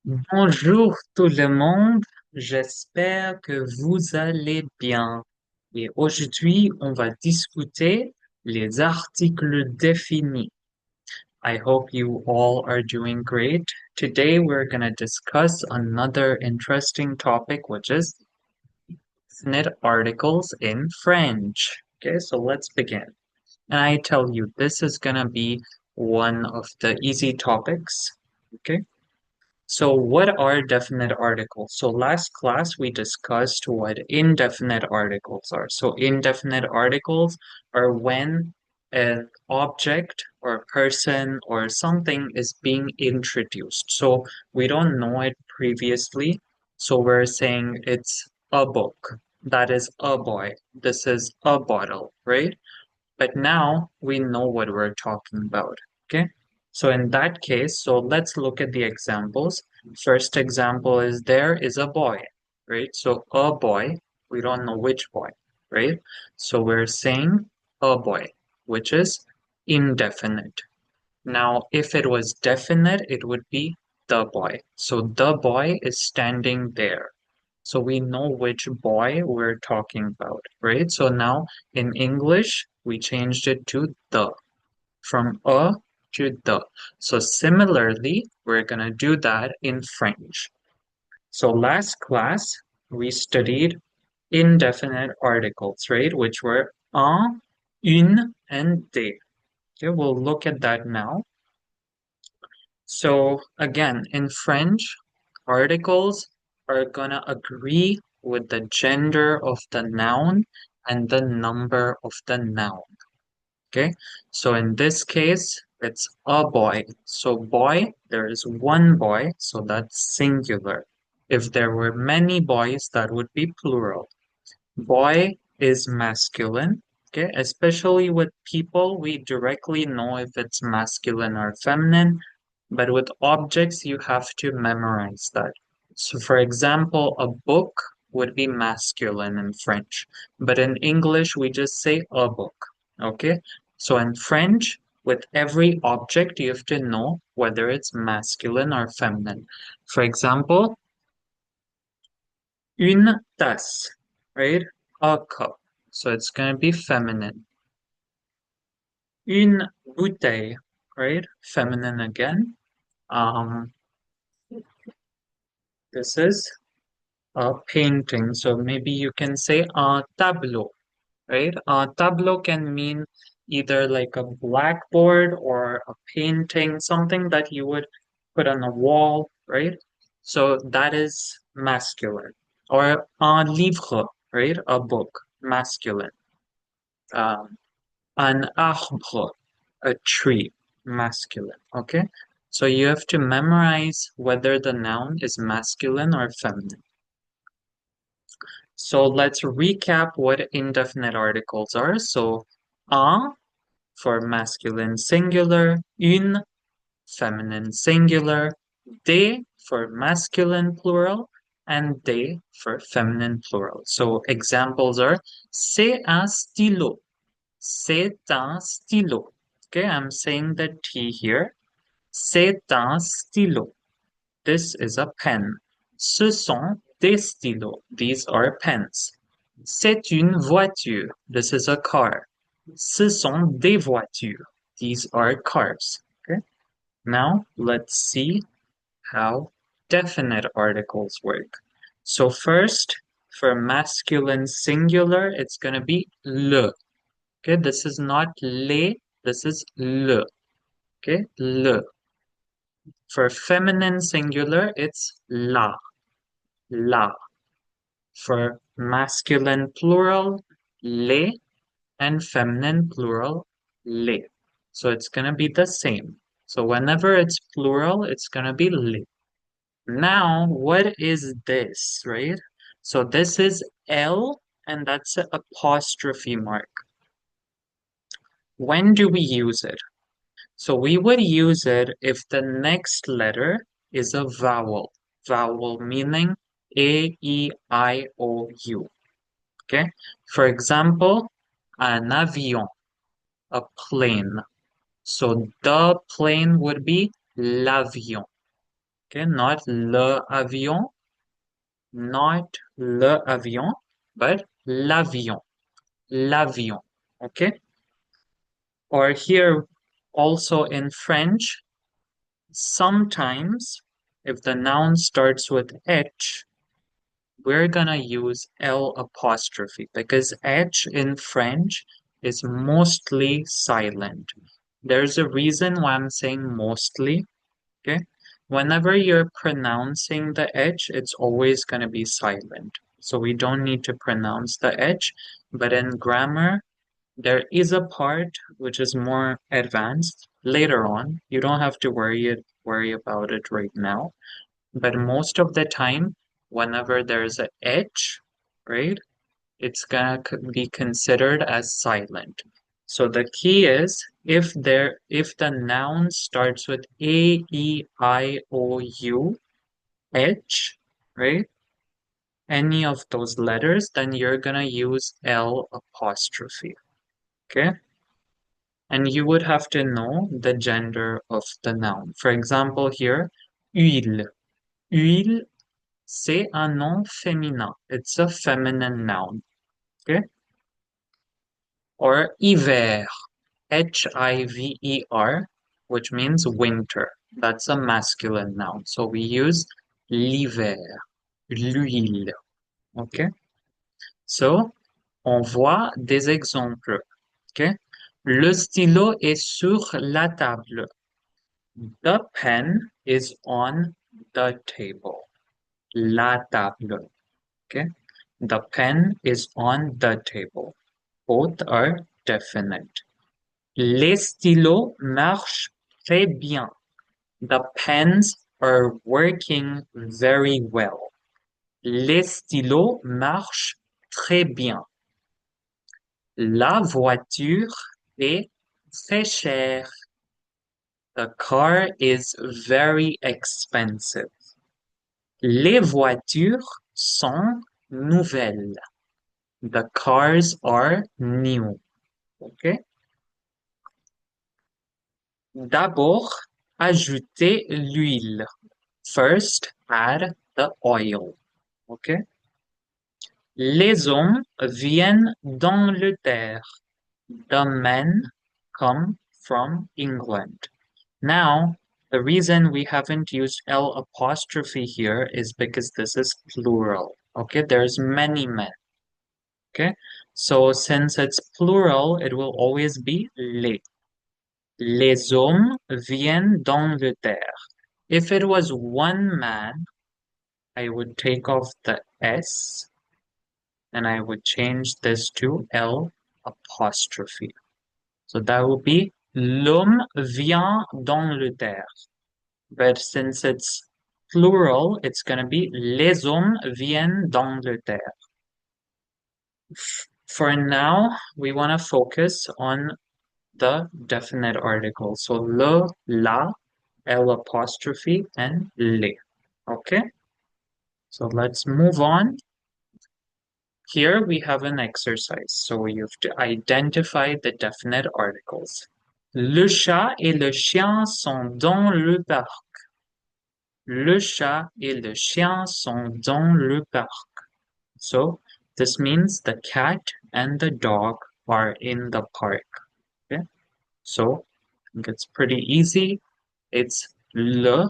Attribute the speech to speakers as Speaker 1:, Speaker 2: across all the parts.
Speaker 1: Bonjour tout le monde, j'espère que vous allez bien. Et aujourd'hui, on va discuter les articles définis. I hope you all are doing great. Today, we're going to discuss another interesting topic, which is definite articles in French. Okay, so let's begin. And I tell you, this is going to be one of the easy topics. Okay. So what are definite articles? So last class we discussed what indefinite articles are. So indefinite articles are when an object or person or something is being introduced. So we don't know it previously. So we're saying it's a book. That is a boy. This is a bottle, right? But now we know what we're talking about. Okay. So in that case, so let's look at the examples. First example is there is a boy, right? So a boy, we don't know which boy, right? So we're saying a boy, which is indefinite. Now, if it was definite, it would be the boy. So the boy is standing there. So we know which boy we're talking about, right? So now in English, we changed it to the, from a to the. So similarly, we're going to do that in French. So last class, we studied indefinite articles, right? Which were un, une, and des. Okay, we'll look at that now. So again, in French, articles are gonna agree with the gender of the noun and the number of the noun. Okay, so in this case, it's a boy. So boy, there is one boy, so that's singular. If there were many boys, that would be plural. Boy is masculine. Okay, especially with people, we directly know if it's masculine or feminine, but with objects, you have to memorize that. So, for example, a book would be masculine in French, but in English, we just say a book. Okay, so in French, with every object, you have to know whether it's masculine or feminine. For example, une tasse, right? A cup. So it's going to be feminine. Une bouteille, right? Feminine again. Um, this is a painting. So maybe you can say a tableau, right? A tableau can mean either like a blackboard or a painting, something that you would put on a wall, right? So that is masculine. Or un livre, right? A book, masculine. Um, an arbre, a tree, masculine. Okay, so you have to memorize whether the noun is masculine or feminine. So let's recap what indefinite articles are. So un for masculine singular, une feminine singular, des for masculine plural, and des for feminine plural. So examples are c'est un stylo. C'est un stylo. Okay, I'm saying the T here. C'est un stylo. This is a pen. Ce sont des stylos. These are pens. C'est une voiture. This is a car. Ce sont des voitures. These are cars. Okay. Now let's see how definite articles work. So first, for masculine singular, it's going to be le. Okay, this is not les, this is le. Okay, le. For feminine singular, it's la, la. For masculine plural, les, and feminine plural, les. So it's gonna be the same. So whenever it's plural, it's gonna be les. Now, what is this, right? So this is L, and that's an apostrophe mark. When do we use it? So we would use it if the next letter is a vowel. Vowel meaning A, E, I, O, U. Okay? For example, un avion, a plane. So the plane would be l'avion. Okay, not le avion, not le avion, but l'avion, l'avion. Okay, or here also in French, sometimes if the noun starts with H, we're gonna use L apostrophe because H in French is mostly silent. There's a reason why I'm saying mostly, okay? Whenever you're pronouncing the H, it's always gonna be silent. So we don't need to pronounce the H, but in grammar, there is a part which is more advanced later on. You don't have to worry about it right now. But most of the time, whenever there's a H, right, it's gonna be considered as silent. So the key is if the noun starts with A, E, I, O, U, H, right? Any of those letters, then you're gonna use L apostrophe. Okay? And you would have to know the gender of the noun. For example, here, huile. Huile, c'est un nom féminin. It's a feminine noun. Okay? Or hiver, Hiver, which means winter. That's a masculine noun. So we use l'hiver, l'huile. Okay? So, on voit des exemples. Okay? Le stylo est sur la table. The pen is on the table. La table. Okay? The pen is on the table. Both are definite. Les stylos marchent très bien. The pens are working very well. Les stylos marchent très bien. La voiture est très chère. The car is very expensive. Les voitures sont nouvelles. The cars are new. Okay? D'abord, ajoutez l'huile. First, add the oil. Okay? Les hommes viennent d'Angleterre. The men come from England. Now, the reason we haven't used L apostrophe here is because this is plural. Okay, there's many men. Okay, so since it's plural, it will always be les. Les hommes viennent d'Angleterre. If it was one man, I would take off the S and I would change this to L apostrophe. So that would be l'homme vient d'Angleterre. But since it's plural, it's going to be les hommes viennent d'Angleterre. For now, we want to focus on the definite articles. So le, la, L apostrophe, and les. Okay? So let's move on. Here we have an exercise. So you have to identify the definite articles. Le chat et le chien sont dans le parc. Le chat et le chien sont dans le parc. So this means the cat and the dog are in the park. Okay? So I think it's pretty easy. It's le.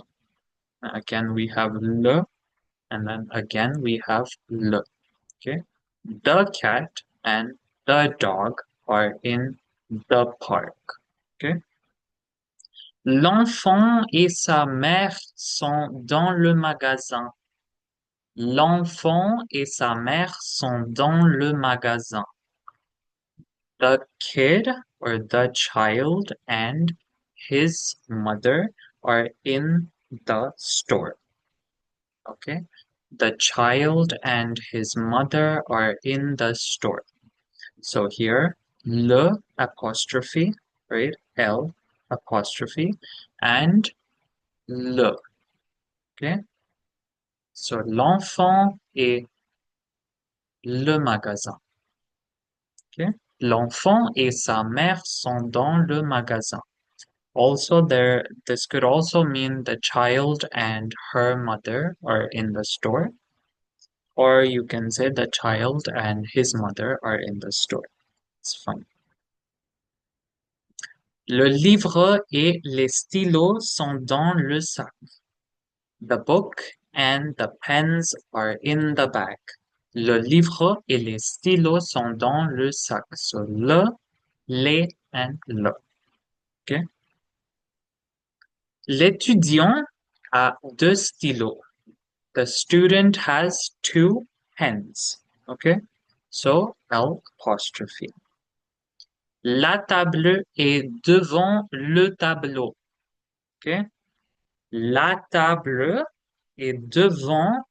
Speaker 1: Again, we have le. And then again, we have le. Okay? The cat and the dog are in the park. Okay? L'enfant et sa mère sont dans le magasin. L'enfant et sa mère sont dans le magasin. The kid or the child and his mother are in the store. Okay? The child and his mother are in the store. So here, le apostrophe, right? L apostrophe and le. Okay? So l'enfant et le magasin. Okay? L'enfant et sa mère sont dans le magasin. Also, this could also mean the child and her mother are in the store, or you can say the child and his mother are in the store. It's fine. Le livre et les stylos sont dans le sac. The book and the pens are in the bag. Le livre et les stylos sont dans le sac. So le, les, and le. Okay? L'étudiant a deux stylos. The student has two pens. Okay? So L apostrophe. La table est devant le tableau. Okay? La table est devant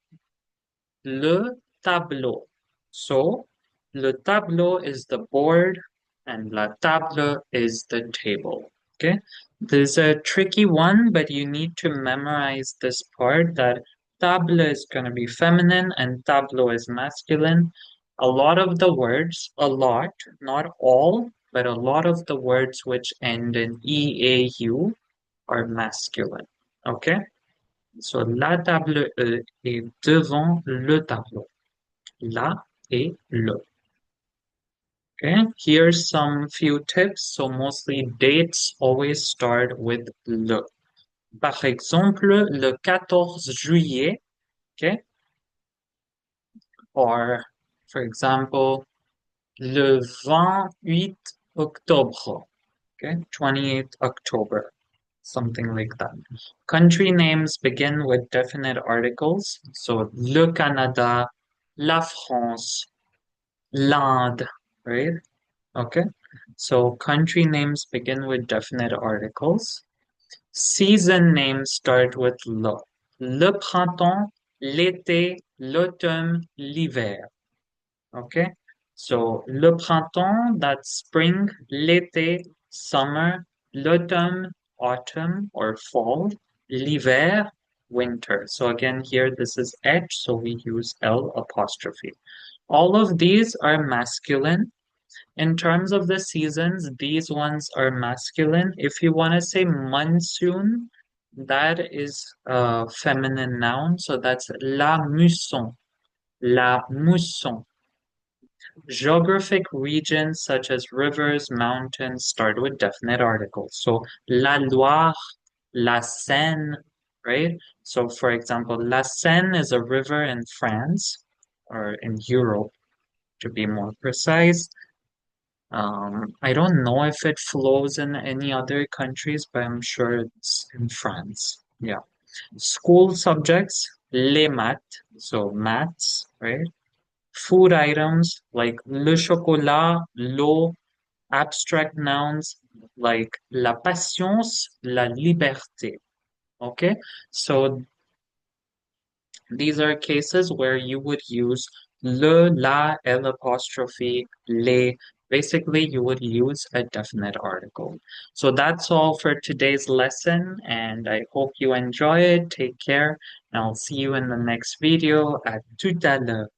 Speaker 1: le tableau. So, le tableau is the board and la table is the table. Okay, this is a tricky one, but you need to memorize this part that table is going to be feminine and tableau is masculine. A lot of the words, not all, but a lot of the words which end in EAU are masculine. Okay? So, la table est devant le tableau. La et le. Okay, here's some few tips. So, mostly dates always start with le. Par exemple, le 14 juillet, okay? Or, for example, le 28 octobre, okay? 28 October. Something like that. Country names begin with definite articles. So, le Canada, la France, l'Inde, right? Okay. So, country names begin with definite articles. Season names start with le. Le printemps, l'été, l'automne, l'hiver. Okay. So, le printemps, that's spring, l'été, summer, l'automne, autumn or fall, l'hiver, winter. So again, here this is H, so we use L apostrophe. All of these are masculine. In terms of the seasons, these ones are masculine. If you want to say monsoon, that is a feminine noun, so that's la mousson. La mousson. Geographic regions such as rivers, mountains start with definite articles. So la Loire, la Seine, right? So for example, la Seine is a river in France or in Europe, to be more precise. I don't know if it flows in any other countries, but I'm sure it's in France. Yeah. School subjects, les maths, so maths, right? Food items like le chocolat, l'eau, abstract nouns like la patience, la liberté. Okay, so these are cases where you would use le, la, el apostrophe, les. Basically, you would use a definite article. So that's all for today's lesson, and I hope you enjoy it. Take care, and I'll see you in the next video. À tout à l'heure.